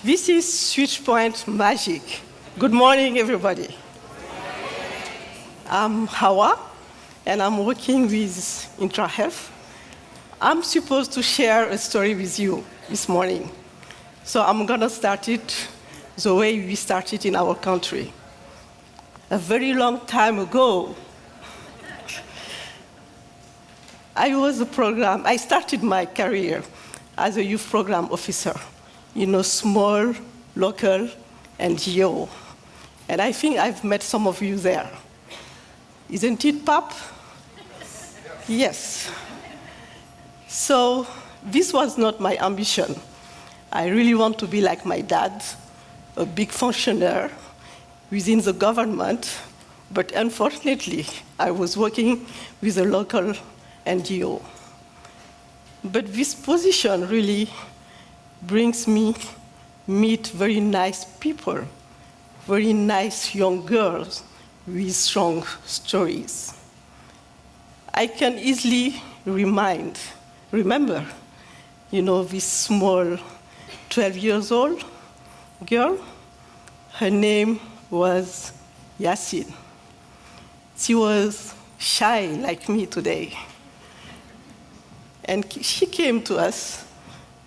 This is Switchpoint Magic. Good morning, everybody. I'm Hawa, and I'm working with IntraHealth. I'm supposed to share a story with you this morning. So I'm going to start it the way we started in our country. A very long time ago, I started my career as a youth program officer in a small local NGO. And I think I've met some of you there. Isn't it, Pap? Yes. So this was not my ambition. I really want to be like my dad, a big functionary within the government, but unfortunately, I was working with a local NGO. But this position really brings me meet very nice people, very nice young girls with strong stories. I can easily remember, this small 12 years old girl. Her name was Yasin. She was shy like me today. And she came to us,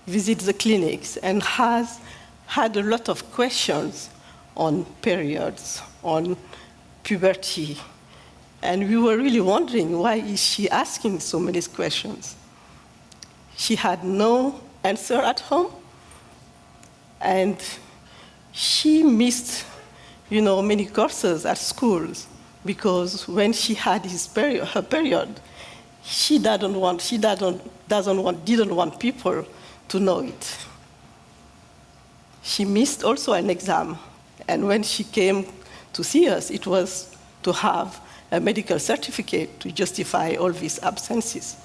visit the clinics, and has had a lot of questions on periods, on puberty. And we were really wondering, why is she asking so many questions? She had no answer at home, and she missed, many courses at schools, because when she had her period, she didn't want people to know it. She missed also an exam, and when she came to see us, it was to have a medical certificate to justify all these absences.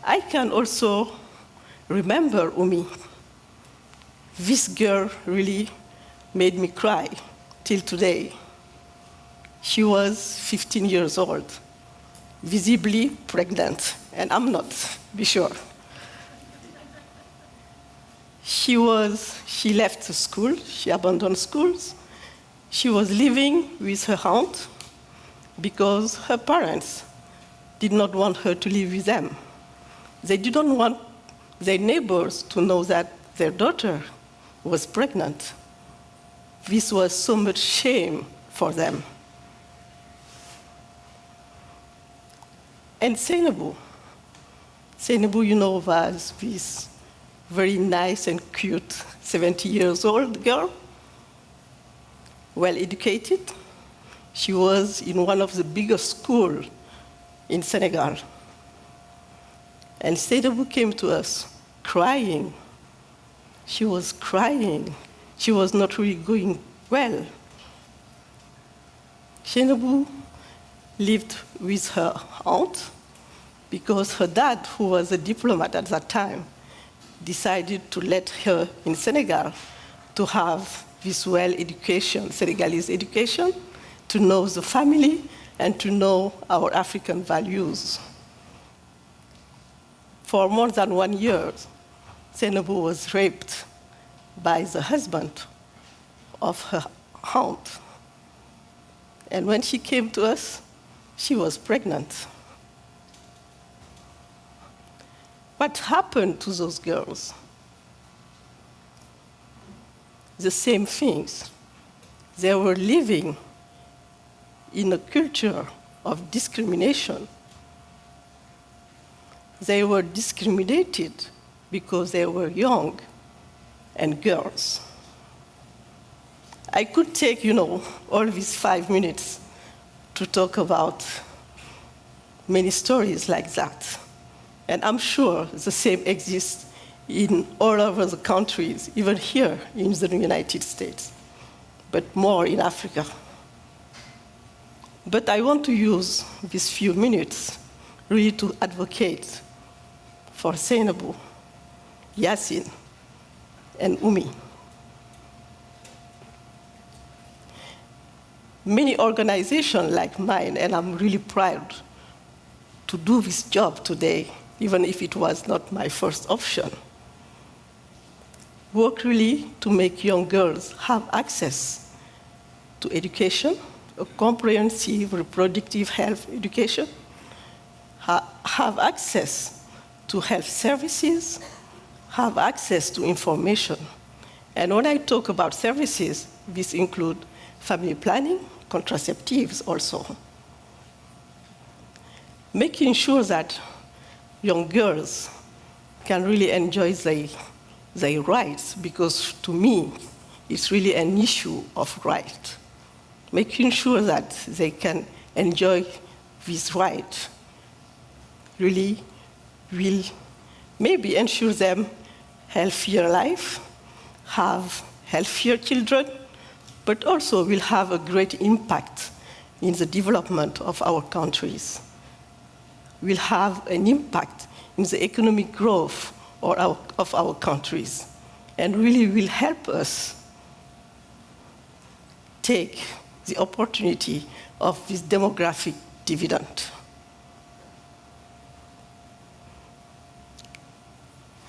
I can also remember Umi. This girl really made me cry till today. She was 15 years old, visibly pregnant, and I'm not, be sure. She left school, she abandoned schools. She was living with her aunt because her parents did not want her to live with them. They didn't want their neighbors to know that their daughter was pregnant. This was so much shame for them. And Seynabou, was this very nice and cute 70 years old girl, well educated. She was in one of the biggest schools in Senegal. And Seynabou came to us crying. She was crying. She was not really going well. Seynabou lived with her aunt because her dad, who was a diplomat at that time, decided to let her in Senegal to have this education, Senegalese education, to know the family and to know our African values. For more than 1 year, Seynabou was raped by the husband of her aunt. And when she came to us, she was pregnant. What happened to those girls? The same things. They were living in a culture of discrimination. They were discriminated because they were young and girls. I could take, all these 5 minutes to talk about many stories like that. And I'm sure the same exists in all over the countries, even here in the United States, but more in Africa. But I want to use these few minutes really to advocate for Seynabou, Yasin, and Umi. Many organizations like mine, and I'm really proud to do this job today, even if it was not my first option, work really to make young girls have access to education, a comprehensive reproductive health education, have access to health services, have access to information. And when I talk about services, this includes family planning, contraceptives also. Making sure that young girls can really enjoy their rights, because to me, it's really an issue of right. Making sure that they can enjoy this right really will maybe ensure them healthier life, have healthier children, but also will have a great impact in the development of our countries. Will have an impact in the economic growth of our countries, and really will help us take the opportunity of this demographic dividend.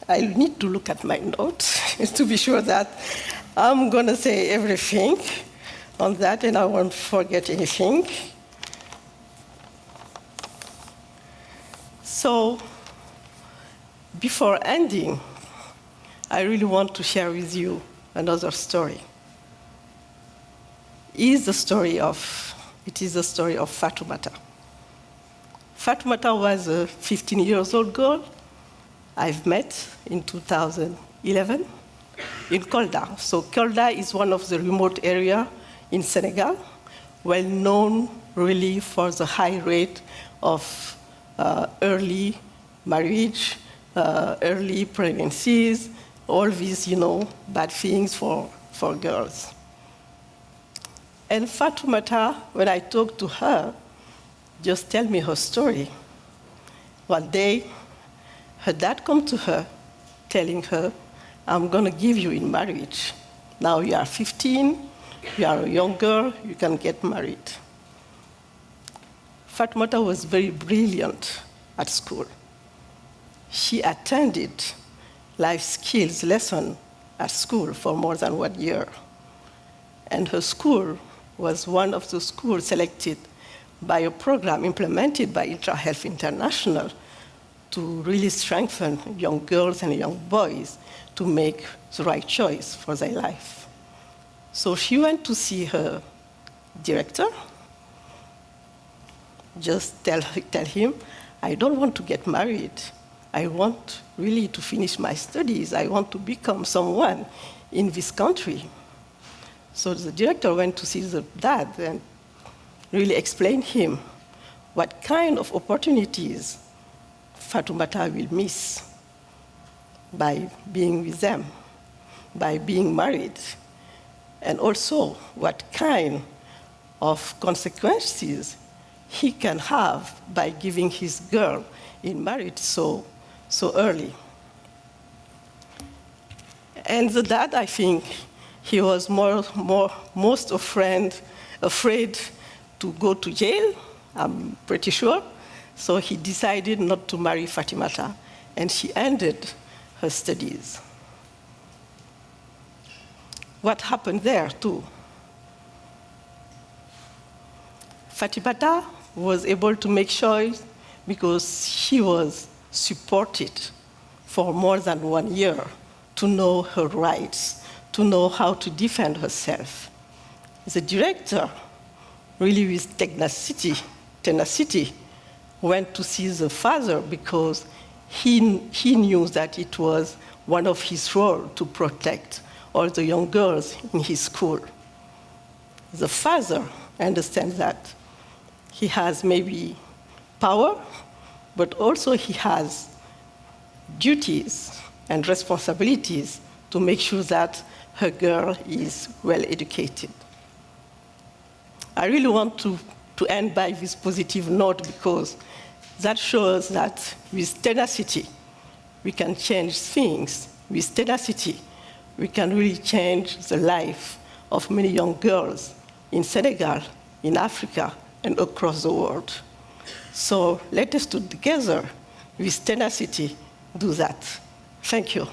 I need to look at my notes to be sure that I'm going to say everything on that and I won't forget anything. So, before ending, I really want to share with you another story. It is the story of Fatoumata. Fatoumata was a 15-year-old girl I've met in 2011 in Kolda. So Kolda is one of the remote areas in Senegal, well known really for the high rate of early marriage, early pregnancies, all these, bad things for girls. And Fatoumata, when I talked to her, just tell me her story. One day, her dad come to her, telling her, I'm going to give you in marriage. Now you are 15, you are a young girl, you can get married. Fatoumata was very brilliant at school. She attended life skills lesson at school for more than 1 year. And her school was one of the schools selected by a program implemented by IntraHealth International to really strengthen young girls and young boys to make the right choice for their life. So she went to see her director, just tell him, I don't want to get married. I want really to finish my studies. I want to become someone in this country. So the director went to see the dad and really explained him what kind of opportunities Fatoumata will miss by being with them, by being married, and also what kind of consequences he can have by giving his girl in marriage so early. And the dad, I think, he was most afraid to go to jail, I'm pretty sure. So he decided not to marry Fatoumata, and she ended her studies. What happened there, too? Fatoumata was able to make choice because she was supported for more than 1 year to know her rights, to know how to defend herself. The director, really with tenacity, went to see the father because he knew that it was one of his roles to protect all the young girls in his school. The father understands that he has maybe power, but also he has duties and responsibilities to make sure that her girl is well educated. I really want to end by this positive note because that shows that with tenacity, we can change things. With tenacity, we can really change the life of many young girls in Senegal, in Africa, and across the world. So let us together, with tenacity, do that. Thank you.